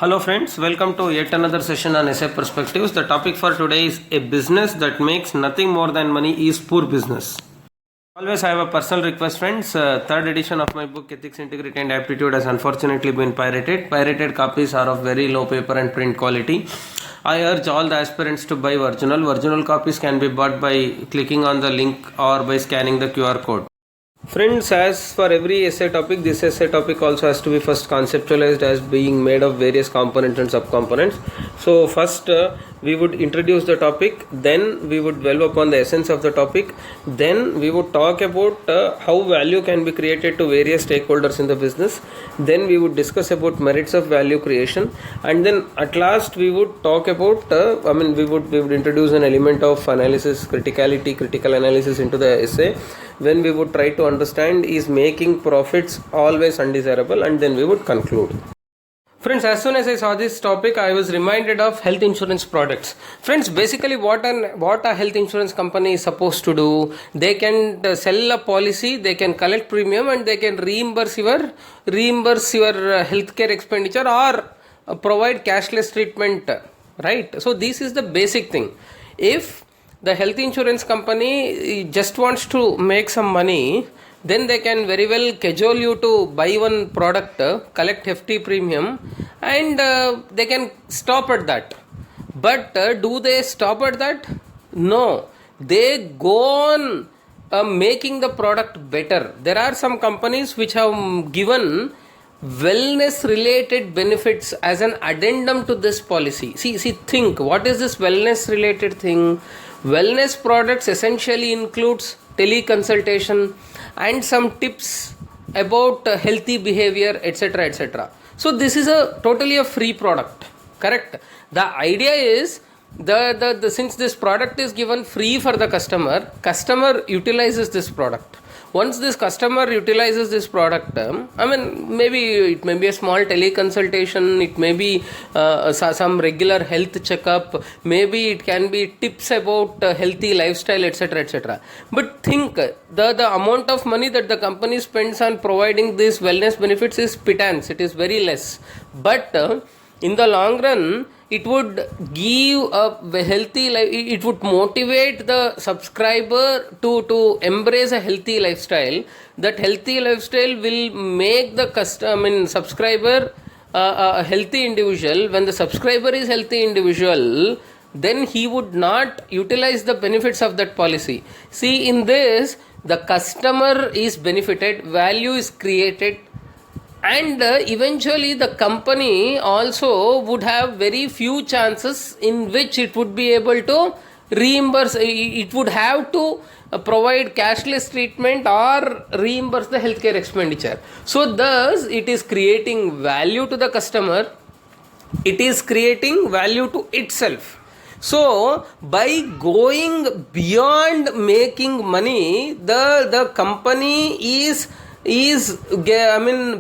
Hello friends, welcome to yet another session on essay perspectives. The topic for today is a business that makes nothing more than money is poor business. Always I have a personal request friends, third edition of my book Ethics, Integrity and Aptitude has unfortunately been pirated. Pirated copies are of very low paper and print quality. I urge all the aspirants to buy original. Original copies can be bought by clicking on the link or by scanning the QR code. Friends, as for every essay topic, this essay topic also has to be first conceptualized as being made of various components and subcomponents. So first we would introduce the topic, then we would dwell upon the essence of the topic, then we would talk about how value can be created to various stakeholders in the business, then we would discuss about merits of value creation, and then at last we would talk about we would introduce an element of analysis, critical analysis into the essay, when we would try to understand is making profits always undesirable, and then we would conclude. Friends, as soon as I saw this topic, I was reminded of health insurance products. Friends, basically what a health insurance company is supposed to do, they can sell a policy, they can collect premium, and they can reimburse your healthcare expenditure or provide cashless treatment, right? So this is the basic thing. If the health insurance company just wants to make some money, then they can very well cajole you to buy one product, collect hefty premium, and they can stop at that. But do they stop at that? No. They go on making the product better. There are some companies which have given wellness related benefits as an addendum to this policy. See, think, what is this wellness related thing? Wellness products essentially includes teleconsultation and some tips about healthy behavior, etc. So this is totally a free product, correct? The idea is the since this product is given free for the customer utilizes this product. Once this customer utilizes this product, maybe it may be a small teleconsultation, it may be some regular health checkup, maybe it can be tips about healthy lifestyle, etc. But think, the amount of money that the company spends on providing these wellness benefits is pittance, it is very less. But in the long run, it would give a healthy life, it would motivate the subscriber to embrace a healthy lifestyle. That healthy lifestyle will make the subscriber a healthy individual. When the subscriber is healthy individual, then he would not utilize the benefits of that policy. See, in this, the customer is benefited, value is created, and eventually the company also would have very few chances in which it would be able to reimburse, it would have to provide cashless treatment or reimburse the healthcare expenditure. So thus it is creating value to the customer, it is creating value to itself. So by going beyond making money, the company is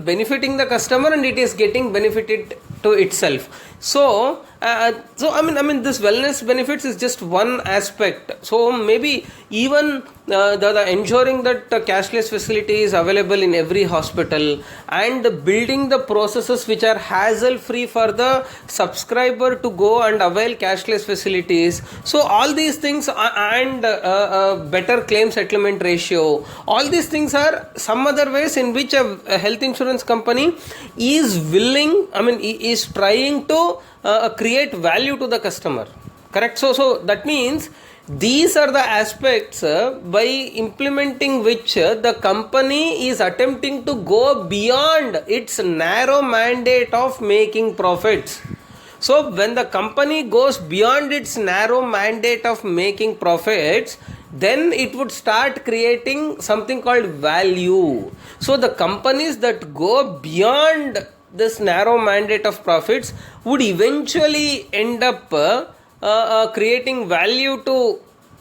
benefiting the customer, and it is getting benefited to itself. So this wellness benefits is just one aspect. So maybe even the ensuring that cashless facility is available in every hospital, and building the processes which are hassle free for the subscriber to go and avail cashless facilities. So all these things and better claim settlement ratio, all these things are some other ways in which a health insurance company is willing, is trying to create value to the customer, correct? So that means these are the aspects by implementing which the company is attempting to go beyond its narrow mandate of making profits. So when the company goes beyond its narrow mandate of making profits, then it would start creating something called value. So the companies that go beyond this narrow mandate of profits would eventually end up creating value to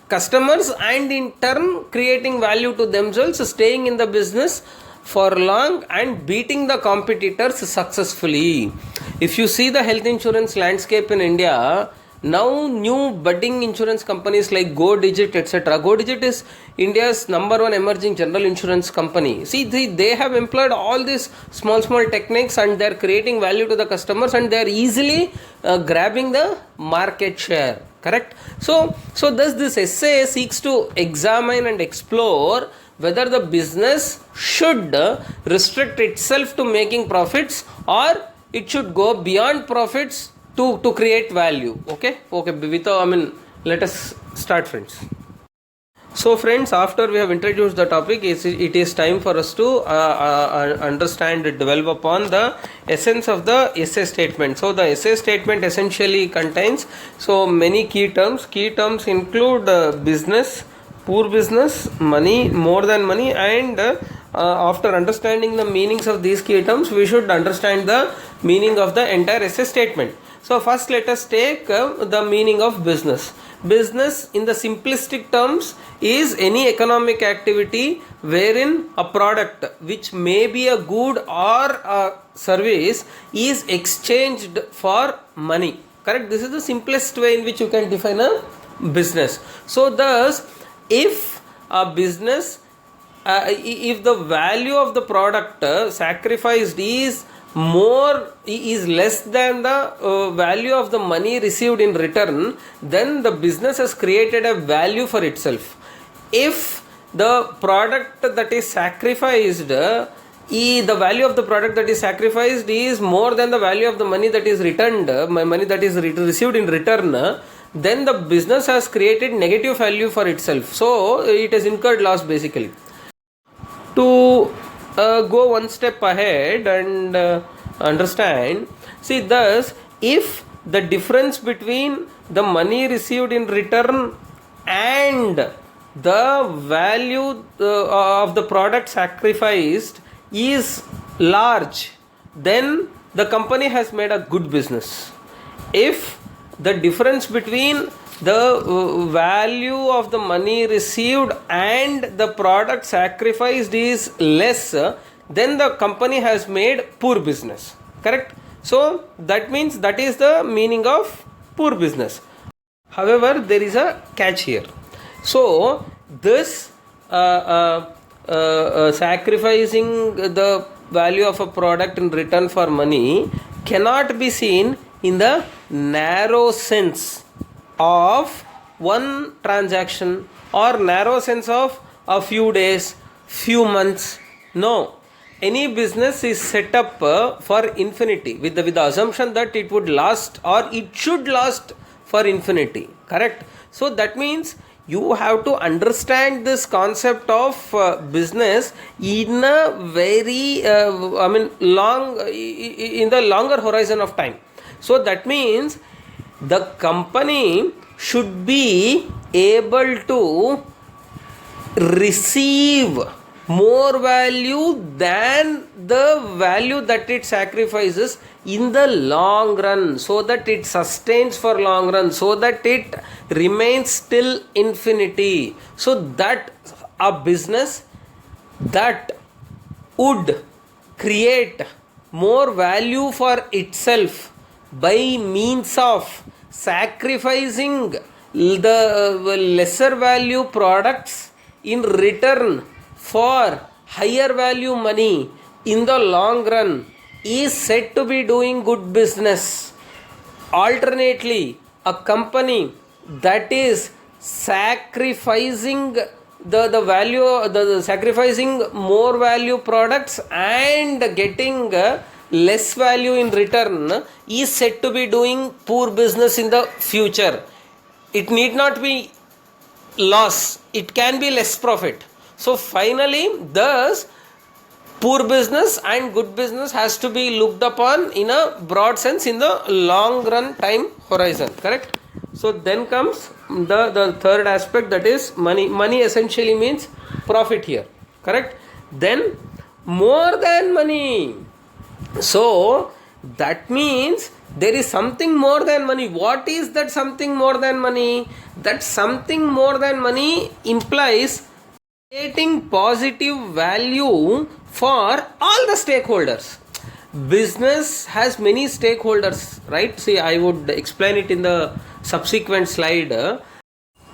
customers, and in turn creating value to themselves, staying in the business for long and beating the competitors successfully. If you see the health insurance landscape in India, Now new budding insurance companies like Go Digit, etc. Go Digit is India's number one emerging general insurance company. See, they have employed all these small techniques, and they are creating value to the customers, and they are easily grabbing the market share. Correct? So thus this essay seeks to examine and explore whether the business should restrict itself to making profits, or it should go beyond profits to create value. Okay, let us start, friends. So friends, after we have introduced the topic, it is time for us to understand and develop upon the essence of the essay statement. So the essay statement essentially contains so many key terms. Key terms include business, poor business, money, more than money, and after understanding the meanings of these key terms, we should understand the meaning of the entire essay statement. So first let us take the meaning of business. Business in the simplistic terms is any economic activity wherein a product, which may be a good or a service, is exchanged for money. Correct? This is the simplest way in which you can define a business. So thus, if a business, if the value of the product sacrificed is less than the value of the money received in return, then the business has created a value for itself. If the product that is sacrificed, the value of the product that is sacrificed is more than the value of the money that is returned, money that is received in return, then the business has created negative value for itself. So it has incurred loss basically. To go one step ahead and understand, see, thus if the difference between the money received in return and the value of the product sacrificed is large, then the company has made a good business. If the difference between the value of the money received and the product sacrificed is less, then the company has made poor business. Correct? So that means that is the meaning of poor business. However, there is a catch here. So this sacrificing the value of a product in return for money cannot be seen in the narrow sense of one transaction or narrow sense of a few days, few months. No, any business is set up for infinity with the assumption that it would last or it should last for infinity. Correct? So that means you have to understand this concept of business in a very long, in the longer horizon of time. So that means the company should be able to receive more value than the value that it sacrifices in the long run, so that it sustains for long run, so that it remains till infinity. So that a business that would create more value for itself by means of sacrificing the lesser value products in return for higher value money in the long run is said to be doing good business. Alternately, a company that is sacrificing the value, the sacrificing more value products and getting less value in return is said to be doing poor business in the future. It need not be loss, it can be less profit. So finally, thus poor business and good business has to be looked upon in a broad sense in the long run time horizon. Correct? So then comes the third aspect, that is money. Money essentially means profit here. Correct? Then more than money. So that means there is something more than money. What is that something more than money? That something more than money implies creating positive value for all the stakeholders. Business has many stakeholders, right? See, I would explain it in the subsequent slide.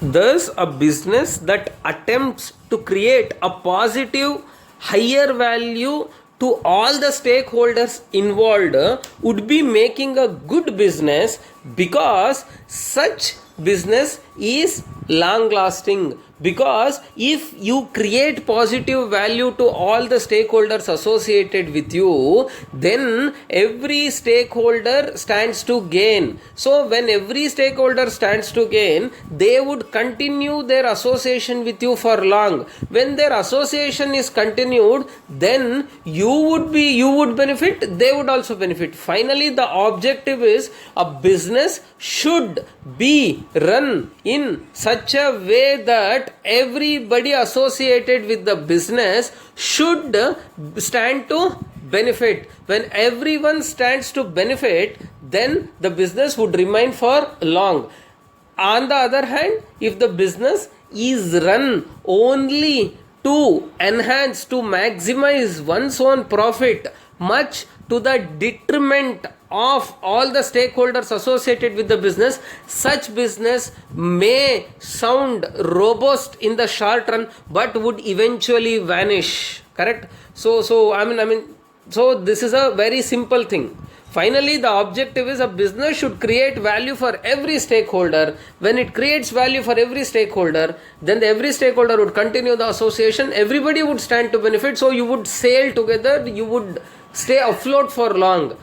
Thus, a business that attempts to create a positive, higher value to all the stakeholders involved would be making a good business, because such business is long lasting. Because if you create positive value to all the stakeholders associated with you, then every stakeholder stands to gain. So when every stakeholder stands to gain, they would continue their association with you for long. When their association is continued, then you would benefit, they would also benefit. Finally, the objective is a business should be run in such a way that everybody associated with the business should stand to benefit. When everyone stands to benefit, then the business would remain for long. On the other hand, if the business is run only to enhance, to maximize one's own profit, much to the detriment of all the stakeholders associated with the business, such business may sound robust in the short run but would eventually vanish. Correct? So this is a very simple thing. Finally, the objective is a business should create value for every stakeholder. When it creates value for every stakeholder, then every stakeholder would continue the association, everybody would stand to benefit, so you would sail together, you would stay afloat for long.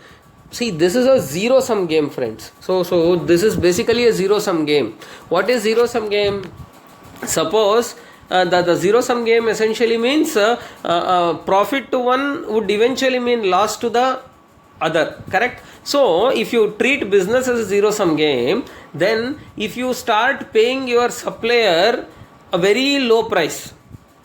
See, this is a zero-sum game, friends. So this is basically a zero-sum game. What is zero-sum game? Suppose the zero-sum game essentially means profit to one would eventually mean loss to the other. Correct? So if you treat business as a zero-sum game, then if you start paying your supplier a very low price,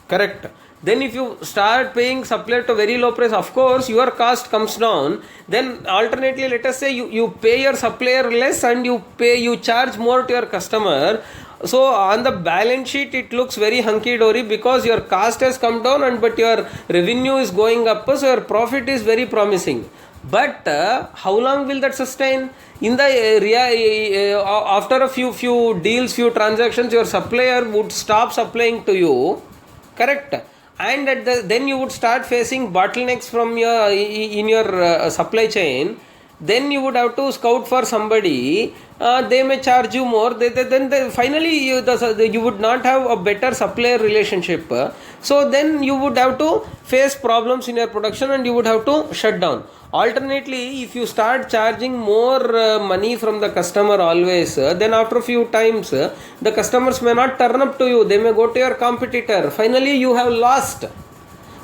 correct? Then if you start paying supplier to very low price, of course your cost comes down. Then alternately, let us say you pay your supplier less and you charge more to your customer. So on the balance sheet it looks very hunky-dory because your cost has come down but your revenue is going up, so your profit is very promising. But how long will that sustain? In the area, after a few deals, few transactions, your supplier would stop supplying to you. Correct? And then you would start facing bottlenecks from your supply chain. Then you would have to scout for somebody. They may charge you more. Finally you would not have a better supplier relationship. So then you would have to face problems in your production and you would have to shut down. Alternately, if you start charging more money from the customer always, then after a few times, the customers may not turn up to you. They may go to your competitor. Finally, you have lost.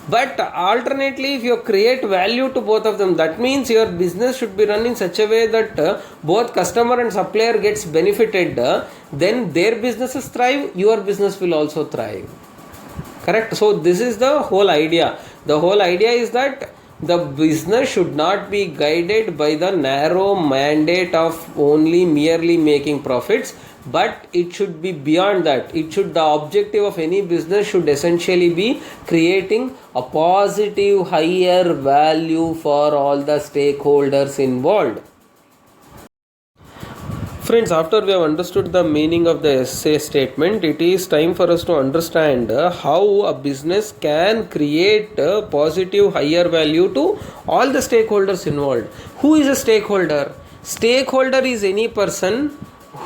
But alternately, if you create value to both of them, that means your business should be run in such a way that both customer and supplier gets benefited. Then their businesses thrive, your business will also thrive. Correct? So this is the whole idea. The whole idea is that the business should not be guided by the narrow mandate of only merely making profits, but it should be beyond that. The objective of any business should essentially be creating a positive higher value for all the stakeholders involved. Friends, after we have understood the meaning of the essay statement, it is time for us to understand how a business can create a positive higher value to all the stakeholders involved. Who is a stakeholder? Stakeholder is any person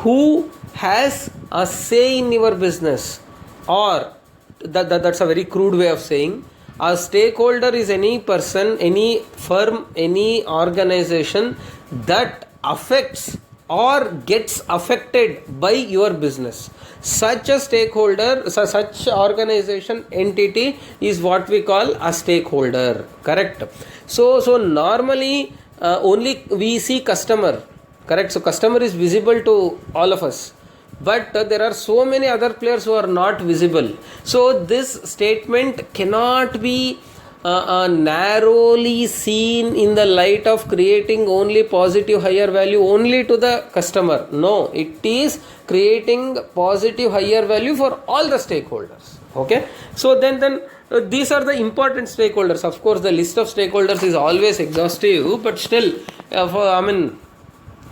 who has a say in your business, or that's a very crude way of saying. A stakeholder is any person, any firm, any organization that affects or gets affected by your business. Such a stakeholder, such organization, entity is what we call a stakeholder. Correct? So normally only we see customer. Correct? So customer is visible to all of us. But there are so many other players who are not visible. So this statement cannot be narrowly seen in the light of creating only positive higher value only to the customer. No, it is creating positive higher value for all the stakeholders. Okay, so then these are the important stakeholders. Of course, the list of stakeholders is always exhaustive, but still,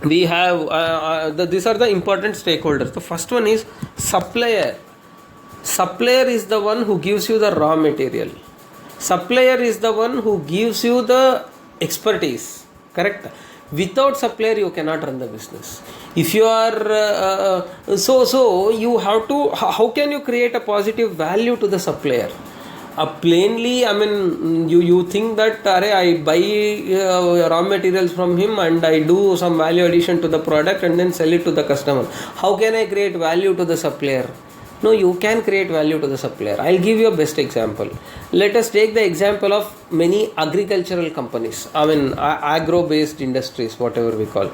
we have these are the important stakeholders. The first one is supplier. Supplier is the one who gives you the raw material. Supplier is the one who gives you the expertise. Correct? Without supplier you cannot run the business. If you are so you have to, how can you create a positive value to the supplier? Plainly, I mean, you think that I buy raw materials from him and I do some value addition to the product and then sell it to the customer. How can I create value to the supplier? No, you can create value to the supplier. I'll give you a best example. Let us take the example of many agricultural companies. I mean, agro-based industries, whatever we call.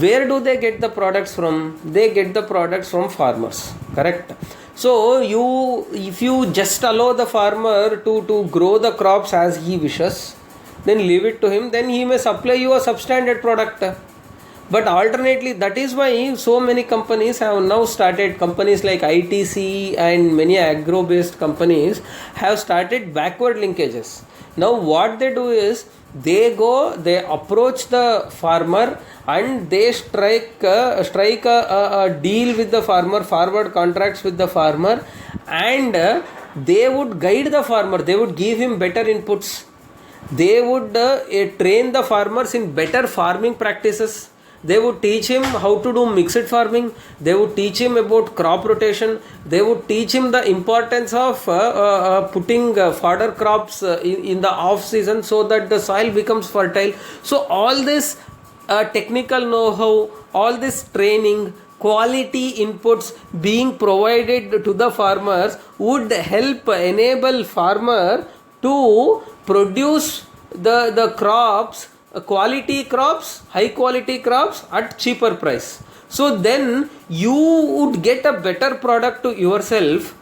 Where do they get the products from? They get the products from farmers. Correct? So if you just allow the farmer to grow the crops as he wishes, then leave it to him, then he may supply you a substandard product. But alternately, that is why so many companies have now started, companies like ITC and many agro-based companies have started backward linkages. Now what they do is, they approach the farmer and they strike a deal with the farmer, forward contracts with the farmer, and they would guide the farmer, they would give him better inputs, they would train the farmers in better farming practices. They would teach him how to do mixed farming. They would teach him about crop rotation. They would teach him the importance of putting fodder crops in the off season so that the soil becomes fertile. So all this technical know-how, all this training, quality inputs being provided to the farmers would help enable farmer to produce the crops, quality crops, high quality crops at cheaper price. So then you would get a better product to yourself.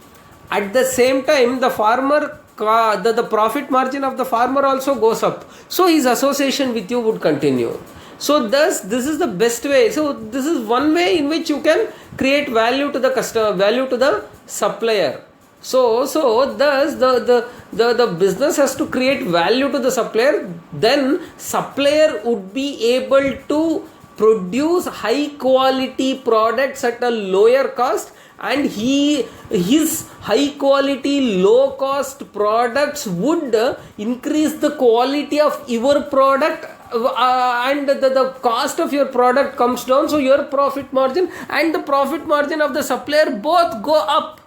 At the same time, the farmer, the profit margin of the farmer also goes up. So his association with you would continue. So thus this is the best way. So this is one way in which you can create value to the customer, value to the supplier. So thus the business has to create value to the supplier. Then supplier would be able to produce high quality products at a lower cost, and his high quality low cost products would increase the quality of your product, and the cost of your product comes down. So your profit margin and the profit margin of the supplier both go up.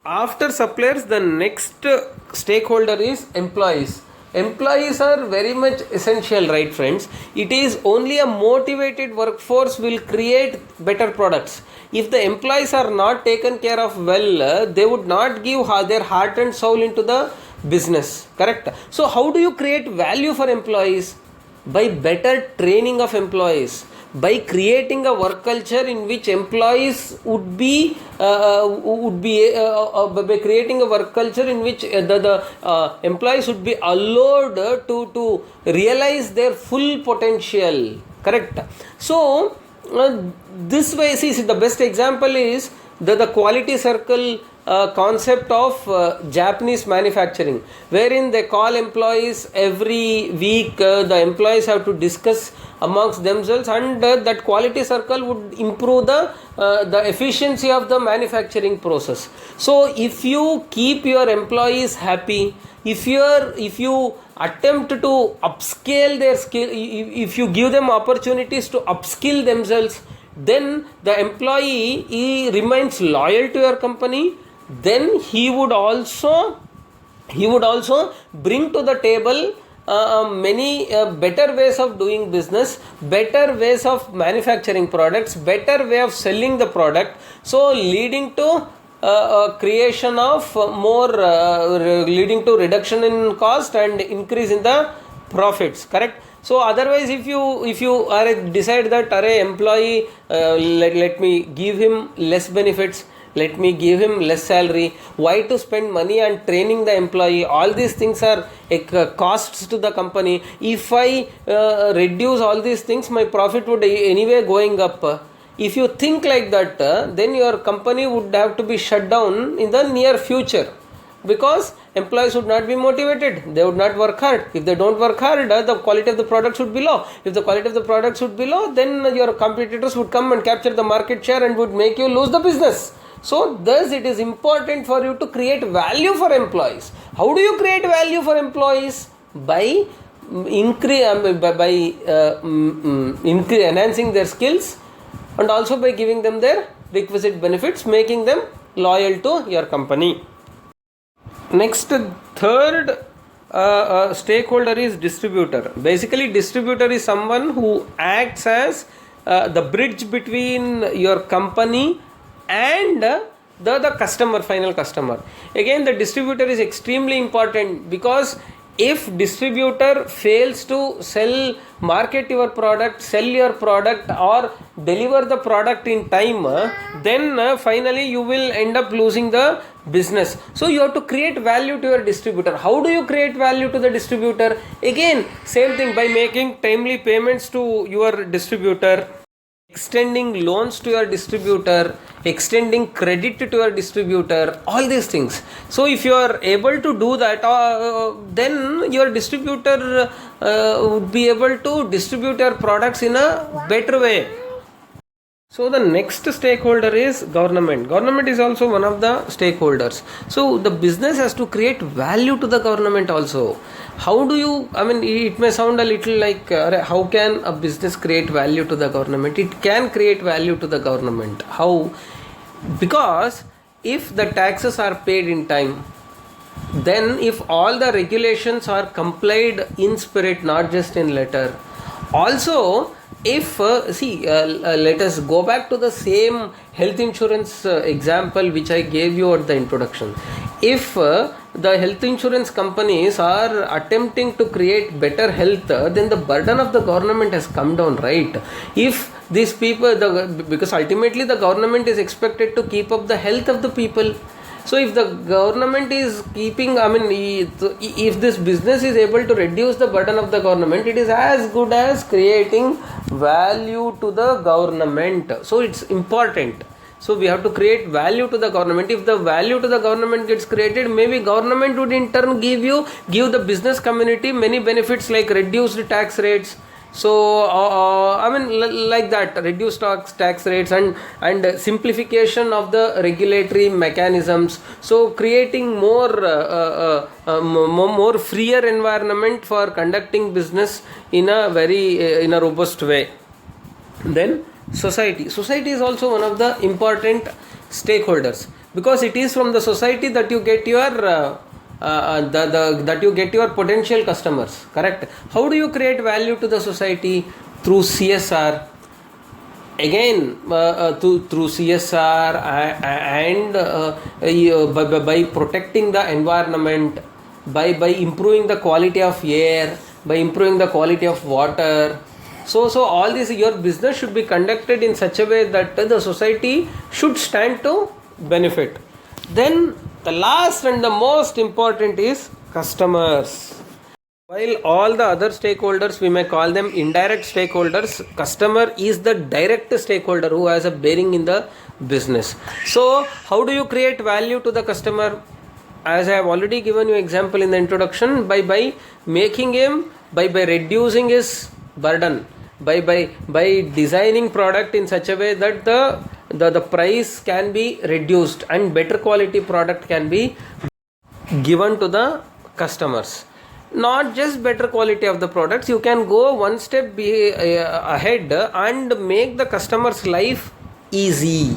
After suppliers, the next stakeholder is employees. Employees are very much essential, right friends? It is only a motivated workforce will create better products. If the employees are not taken care of well, they would not give their heart and soul into the business. Correct? So how do you create value for employees? By better training of employees, by creating a work culture in which employees would be by creating a work culture in which the employees would be allowed to realize their full potential. Correct? So this way, see the best example is the quality circle concept of Japanese manufacturing, wherein they call employees every week. The employees have to discuss amongst themselves, and that quality circle would improve the efficiency of the manufacturing process. So if you keep your employees happy, if you attempt to upscale their skill, if you give them opportunities to upskill themselves, then the employee remains loyal to your company. Then he would also bring to the table many better ways of doing business, better ways of manufacturing products, better way of selling the product, so leading to creation of more leading to reduction in cost and increase in the profits. Correct? So otherwise, if you are decide that employee, let me give him less benefits, let me give him less salary, why to spend money on training the employee? All these things are costs to the company. If I reduce all these things, my profit would anyway going up. If you think like that, then your company would have to be shut down in the near future. Because employees would not be motivated, they would not work hard. If they don't work hard, the quality of the product should be low. If the quality of the product should be low, then your competitors would come and capture the market share and would make you lose the business. So thus it is important for you to create value for employees. How do you create value for employees? By enhancing their skills, and also by giving them their requisite benefits, making them loyal to your company. Next, third stakeholder is distributor. Basically, distributor is someone who acts as the bridge between your company and the customer, final customer. Again, the distributor is extremely important, because if distributor fails to market your product, sell your product, or deliver the product in time, then finally you will end up losing the business. So you have to create value to your distributor. How do you create value to the distributor? Again, same thing, by making timely payments to your distributor, extending loans to your distributor, extending credit to your distributor, all these things. So if you are able to do that, then your distributor would be able to distribute your products in a better way. So the next stakeholder is government. Government is also one of the stakeholders. So the business has to create value to the government also. How do you, it may sound a little like, how can a business create value to the government? It can create value to the government. How? Because if the taxes are paid in time, then if all the regulations are complied in spirit, not just in letter, also if let us go back to the same health insurance example which I gave you at the introduction. If the health insurance companies are attempting to create better health, then the burden of the government has come down, right? If these people, because ultimately the government is expected to keep up the health of the people. So if the government is keeping, if this business is able to reduce the burden of the government, it is as good as creating value to the government. So it's important. So we have to create value to the government. If the value to the government gets created, maybe government would in turn give the business community many benefits, like reduced tax rates. So like that, reduced tax rates and simplification of the regulatory mechanisms. So creating more freer environment for conducting business in a very in a robust way. Then society is also one of the important stakeholders, because it is from the society that you get your that you get your potential customers, correct? How do you create value to the society? Through CSR. Again, through CSR and by protecting the environment, by improving the quality of air, by improving the quality of water. So all this, your business should be conducted in such a way that the society should stand to benefit. Then the last and the most important is customers. While all the other stakeholders, we may call them indirect stakeholders, customer is the direct stakeholder who has a bearing in the business. So how do you create value to the customer? As I have already given you example in the introduction, by making him, by reducing his burden, by designing product in such a way that the price can be reduced and better quality product can be given to the customers. Not just better quality of the products, you can go one step ahead and make the customer's life easy.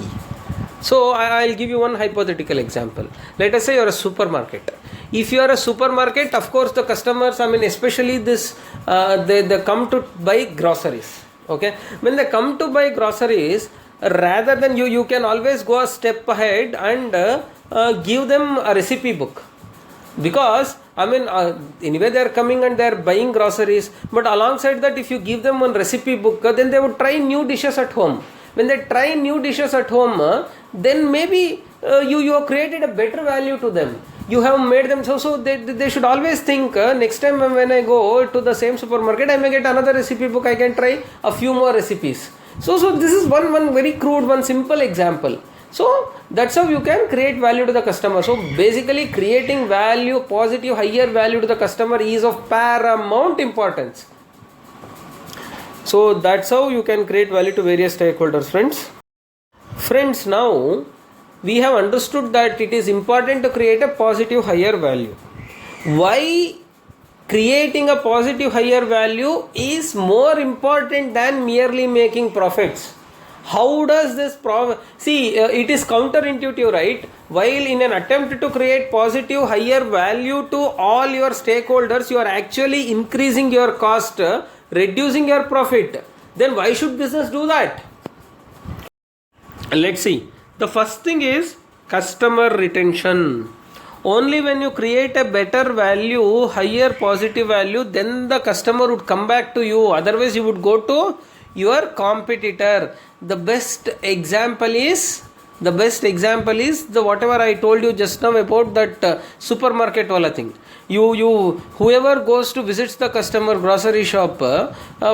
So I'll give you one hypothetical example. Let us say you're a supermarket. If you are a supermarket, of course the customers, especially this, they come to buy groceries. Okay, when they come to buy groceries, rather than you can always go a step ahead and give them a recipe book, because anyway they are coming and they are buying groceries, but alongside that, if you give them one recipe book, then they would try new dishes at home. When they try new dishes at home, then maybe you have created a better value to them. You have made them so they should always think, next time when I go to the same supermarket, I may get another recipe book, I can try a few more recipes. So this is one very crude, one simple example. So that's how you can create value to the customer. So basically creating value, positive, higher value to the customer is of paramount importance. So that's how you can create value to various stakeholders, friends. Friends, now we have understood that it is important to create a positive higher value. Why creating a positive higher value is more important than merely making profits? How does this it is counterintuitive, right? While in an attempt to create positive higher value to all your stakeholders, you are actually increasing your cost, reducing your profit. Then why should business do that? Let's see. The first thing is customer retention. Only when you create a better value, higher positive value, then the customer would come back to you. Otherwise, you would go to your competitor. The best example is the whatever I told you just now about that supermarket wala thing. You whoever goes to visits the customer grocery shop,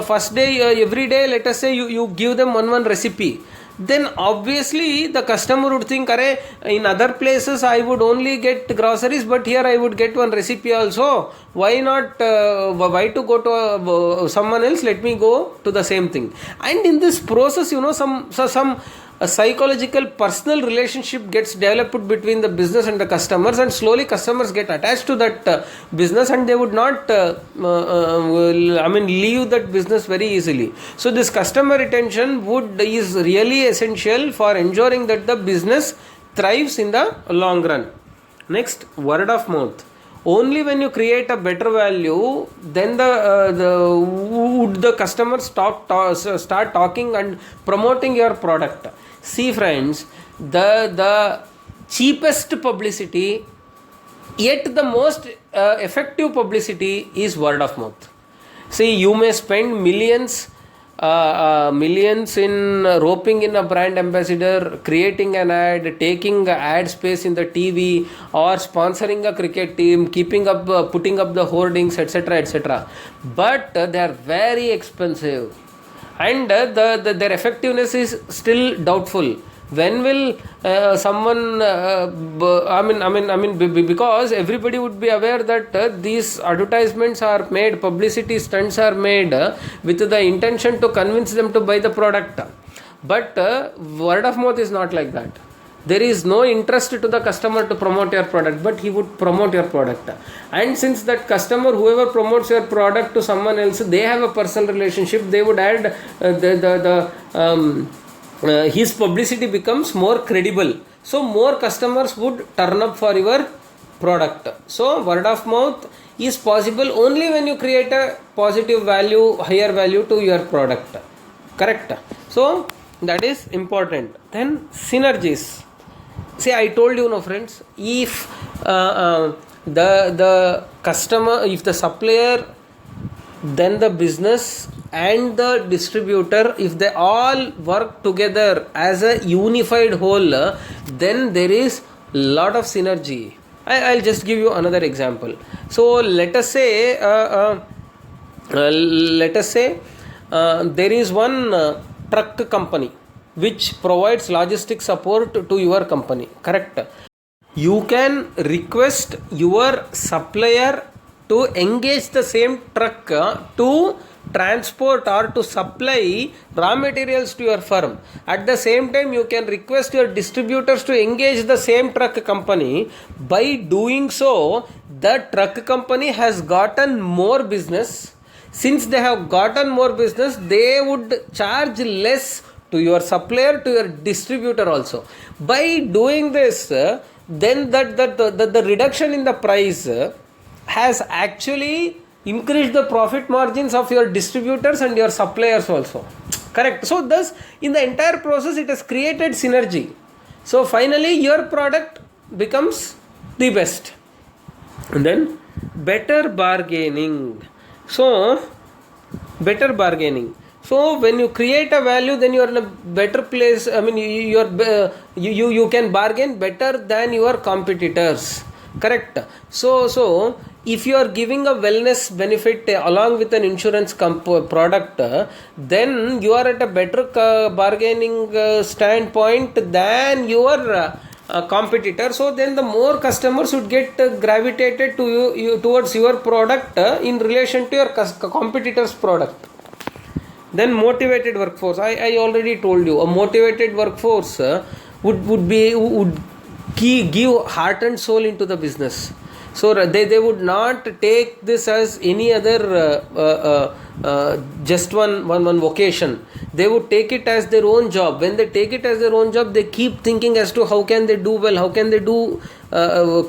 first day, every day, let us say you give them one recipe. Then obviously the customer would think, Arey, in other places I would only get groceries, but here I would get one recipe also. Why not? Why to go to someone else? Let me go to the same thing. And in this process, some a psychological personal relationship gets developed between the business and the customers, and slowly customers get attached to that business, and they would not leave that business very easily. So this customer retention is really essential for ensuring that the business thrives in the long run. Next, word of mouth. Only when you create a better value, then the customers start talking and promoting your product. See, friends, the cheapest publicity, yet the most effective publicity is word of mouth. See, you may spend millions in roping in a brand ambassador, creating an ad, taking ad space in the TV, or sponsoring a cricket team, putting up the hoardings, etc. But they are very expensive, and their effectiveness is still doubtful. When will someone because everybody would be aware that these advertisements are made, publicity stunts are made with the intention to convince them to buy the product. But word of mouth is not like that. There is no interest to the customer to promote your product, but he would promote your product. And since that customer, whoever promotes your product to someone else, they have a personal relationship, they would add his publicity becomes more credible. So more customers would turn up for your product. So word of mouth is possible only when you create a positive value, higher value to your product. Correct? So that is important. Then synergies. See, I told you, friends, if the customer, if the supplier, then the business and the distributor, if they all work together as a unified whole, then there is lot of synergy. I'll just give you another example. So let us say there is one truck company which provides logistic support to your company. Correct? You can request your supplier to engage the same truck to transport or to supply raw materials to your firm. At the same time, you can request your distributors to engage the same truck company. By doing so, the truck company has gotten more business. Since they have gotten more business, they would charge less to your supplier, to your distributor also. By doing this, then the reduction in the price has actually increased the profit margins of your distributors and your suppliers also. Correct? So thus, in the entire process, it has created synergy. So finally, your product becomes the best. And then better bargaining. So when you create a value, then you are in a better place. You can bargain better than your competitors. Correct? So if you are giving a wellness benefit along with an insurance product, then you are at a better bargaining standpoint than your competitor. So then the more customers would get gravitated to you towards your product in relation to your competitor's product. Then motivated workforce. I already told you, a motivated workforce would give heart and soul into the business. So they would not take this as any other just one vocation. They would take it as their own job. When they take it as their own job, they keep thinking as to how can they do well, how can they do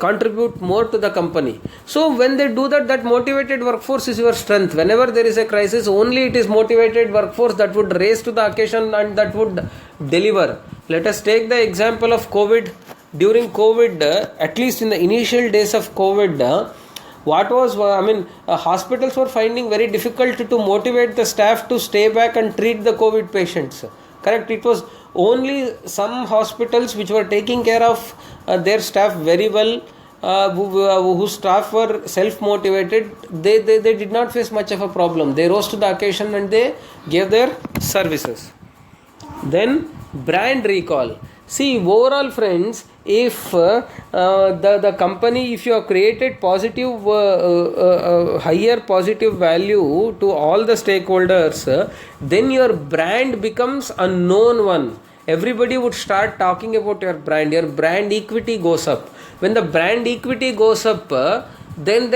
contribute more to the company. So when they do that, that motivated workforce is your strength. Whenever there is a crisis, only it is motivated workforce that would raise to the occasion and that would deliver. Let us take the example of COVID. During COVID, at least in the initial days of COVID, hospitals were finding very difficult to motivate the staff to stay back and treat the COVID patients. Correct? It was only some hospitals which were taking care of their staff very well, whose staff were self-motivated. They did not face much of a problem. They rose to the occasion and they gave their services. Then brand recall. See, overall, friends, if the company, if you have created positive, higher positive value to all the stakeholders, then your brand becomes a known one. Everybody would start talking about your brand. Your brand equity goes up. When the brand equity goes up, then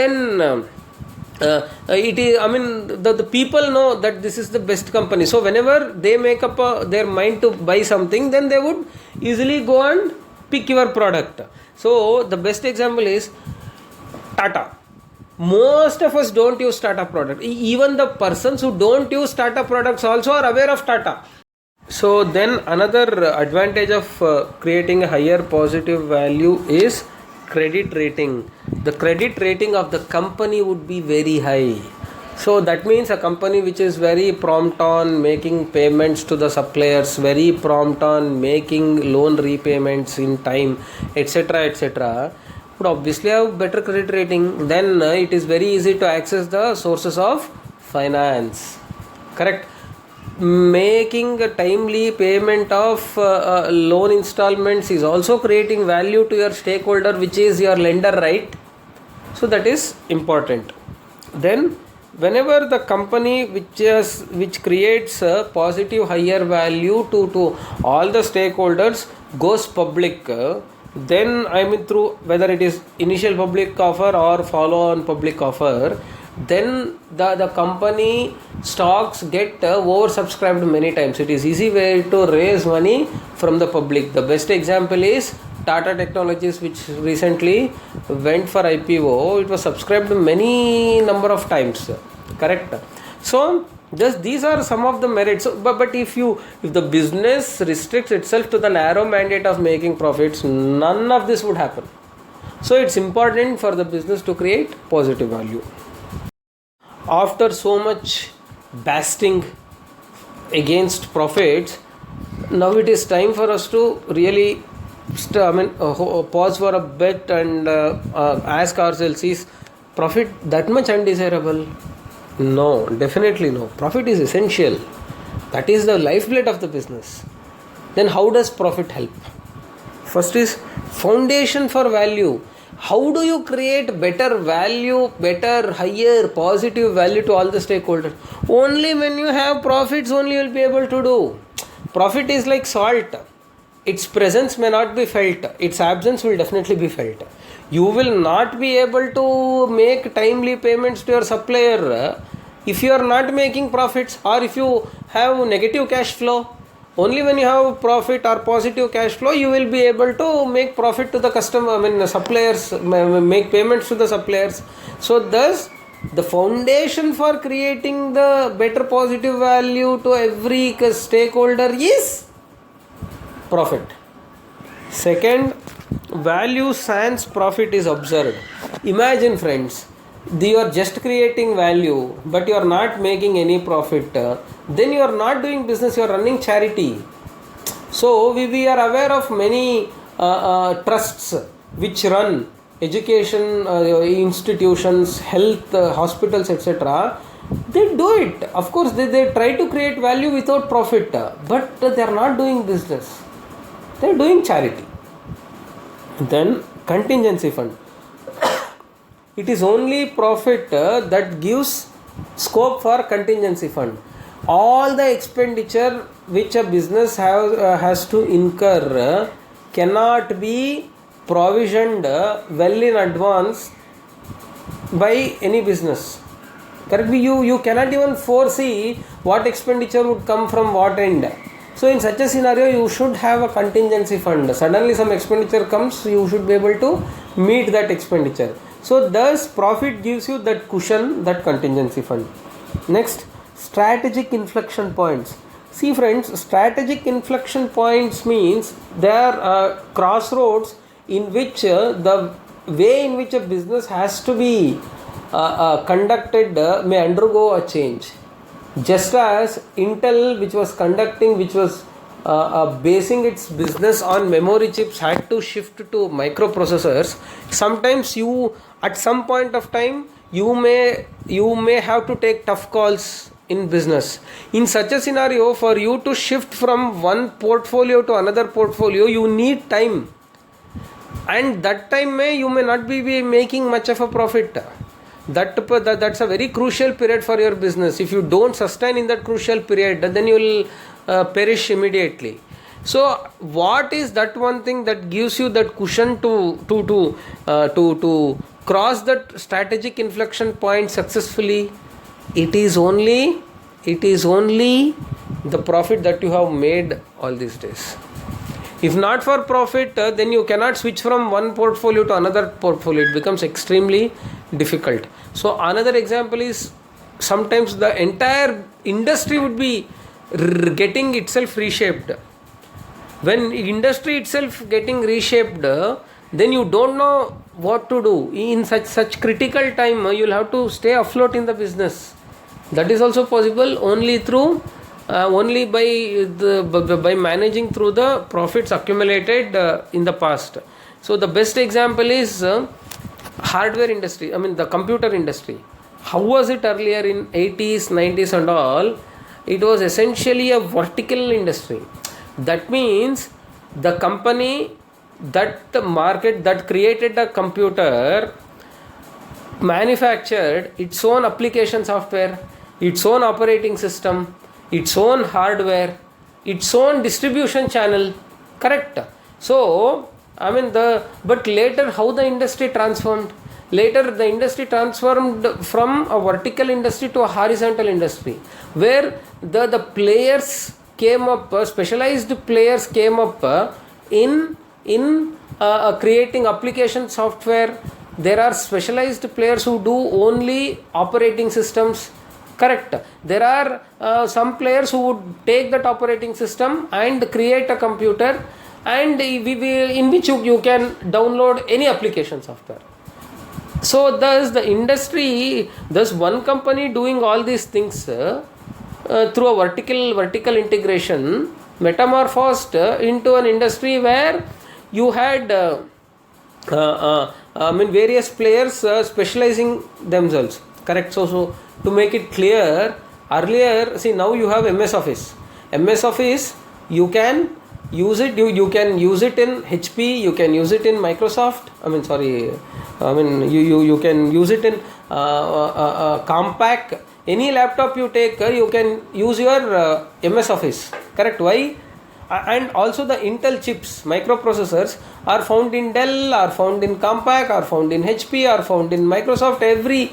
it is, the people know that this is the best company. So whenever they make up their mind to buy something, then they would easily go and pick your product. So the best example is Tata. Most of us don't use Tata product. Even the persons who don't use Tata products also are aware of Tata. So then another advantage of creating a higher positive value is credit rating. The credit rating of the company would be very high. So that means a company which is very prompt on making payments to the suppliers, very prompt on making loan repayments in time, etc., would obviously have better credit rating. Then it is very easy to access the sources of finance. Correct? Making a timely payment of loan installments is also creating value to your stakeholder, which is your lender, right? So that is important. Then whenever the company which creates a positive higher value to all the stakeholders goes public, then through whether it is initial public offer or follow on public offer, then the company stocks get oversubscribed many times. It is easy way to raise money from the public. The best example is Tata Technologies, which recently went for IPO. It was subscribed many number of times. Correct? So these are some of the merits. But if the business restricts itself to the narrow mandate of making profits, none of this would happen. So it's important for the business to create positive value. After so much basting against profits, now it is time for us to really pause for a bit and ask ourselves, is profit that much undesirable? No, definitely no. Profit is essential. That is the lifeblood of the business. Then how does profit help? First is foundation for value. How do you create better value, better, higher, positive value to all the stakeholders? Only when you have profits, only you will be able to do. Profit is like salt. Its presence may not be felt. Its absence will definitely be felt. You will not be able to make timely payments to your supplier if you are not making profits, or if you have negative cash flow. Only when you have profit or positive cash flow, you will be able to make profit to the customer, suppliers, make payments to the suppliers. So thus, the foundation for creating the better positive value to every stakeholder is profit. Second, value sans profit is observed. Imagine, friends, you are just creating value, but you are not making any profit. Then you are not doing business, you are running charity. So we are aware of many trusts which run education institutions, health, hospitals, etc., they do it. Of course, they try to create value without profit, but they are not doing business. They are doing charity. Then contingency fund. It is only profit that gives scope for contingency fund. All the expenditure which a business has to incur cannot be provisioned well in advance by any business. Correct? You cannot even foresee what expenditure would come from what end. So in such a scenario, you should have a contingency fund. Suddenly some expenditure comes, you should be able to meet that expenditure. So thus profit gives you that cushion, that contingency fund. Next, strategic inflection points. See friends, strategic inflection points means there are crossroads in which the way in which a business has to be conducted may undergo a change. Just as Intel, which was basing its business on memory chips, had to shift to microprocessors. Sometimes at some point of time, you may have to take tough calls in business. In such a scenario, for you to shift from one portfolio to another portfolio, you need time, and that time you may not be making much of a profit. That's a very crucial period for your business. If you don't sustain in that crucial period, then you will perish immediately. So what is that one thing that gives you that cushion to cross that strategic inflection point successfully? It is only the profit that you have made all these days. If not for profit, then you cannot switch from one portfolio to another portfolio. It becomes extremely difficult. So another example is, sometimes the entire industry would be getting itself reshaped. When industry itself getting reshaped, then you don't know what to do. In such critical time, you'll have to stay afloat in the business. That is also possible only by managing through the profits accumulated in the past. So the best example is hardware industry, the computer industry. How was it earlier in 80s, 90s and all? It was essentially a vertical industry. That means the company that created a computer manufactured its own application software, its own operating system, its own hardware, its own distribution channel. Correct? So but later how the industry transformed? Later the industry transformed from a vertical industry to a horizontal industry, where the players came up, specialized players came up in creating application software. There are specialized players who do only operating systems. Correct. There are some players who would take that operating system and create a computer, and in which you can download any application software. So thus one company doing all these things through a vertical integration metamorphosed into an industry where you had various players specializing themselves. Correct. So to make it clear, earlier, see, now you have MS Office. MS Office, you can use it. You can use it in HP. You can use it in Microsoft. You can use it in Compaq. Any laptop you take, you can use your MS Office. Correct? Why? And also the Intel chips, microprocessors, are found in Dell, are found in Compaq, are found in HP, are found in Microsoft. Every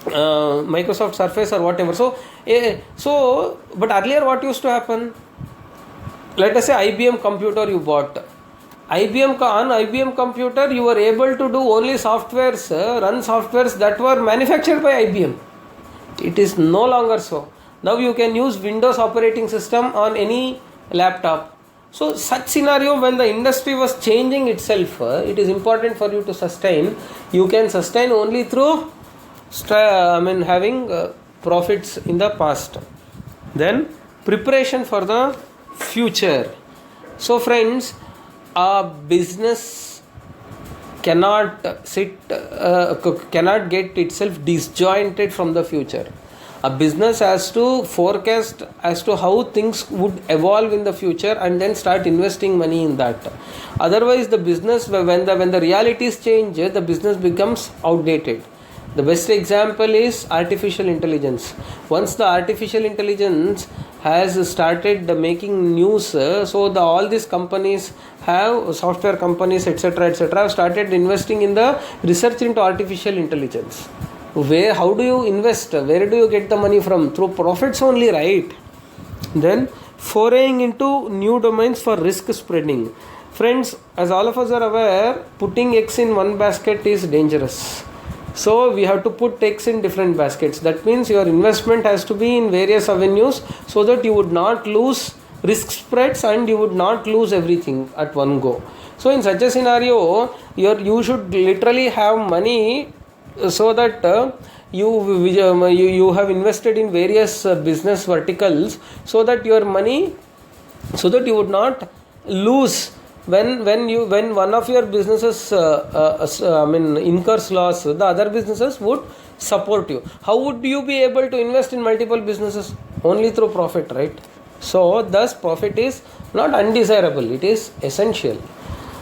Microsoft Surface or whatever. So but earlier what used to happen? Let us say IBM computer you bought. On IBM computer you were able to do only softwares, run softwares that were manufactured by IBM. It is no longer so. Now you can use Windows operating system on any laptop. So such scenario, when the industry was changing itself, it is important for you to sustain. You can sustain only through having profits in the past. Then preparation for the future. So friends, a business cannot get itself disjointed from the future. A business has to forecast as to how things would evolve in the future and then start investing money in that. Otherwise, the business, when the realities change, the business becomes outdated. The best example is artificial intelligence. Once the artificial intelligence has started making news, so all these companies have, software companies, etc., have started investing in the research into artificial intelligence. How do you invest? Where do you get the money from? Through profits only, right? Then foraying into new domains for risk spreading. Friends, as all of us are aware, putting eggs in one basket is dangerous. So we have to put eggs in different baskets. That means your investment has to be in various avenues so that you would not lose risk spreads and you would not lose everything at one go. So in such a scenario, you should literally have money so that you have invested in various business verticals so that your money, so that you would not lose when one of your businesses incurs loss, the other businesses would support you. How would you be able to invest in multiple businesses? Only through profit, right? So thus profit is not undesirable, it is essential.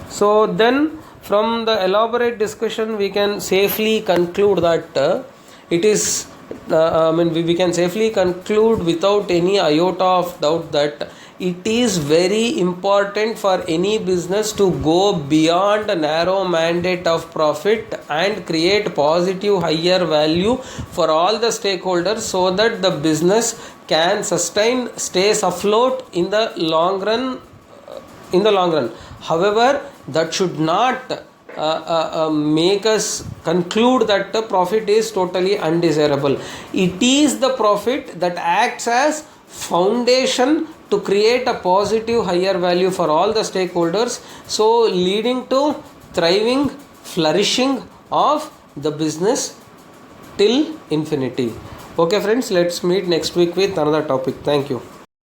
So then from the elaborate discussion we can safely conclude that it is we can safely conclude without any iota of doubt that it is very important for any business to go beyond a narrow mandate of profit and create positive higher value for all the stakeholders so that the business can sustain, stays afloat in the long run. However, that should not make us conclude that the profit is totally undesirable. It is the profit that acts as foundation to create a positive higher value for all the stakeholders, so leading to thriving, flourishing of the business till infinity. Okay friends, let's meet next week with another topic. Thank you.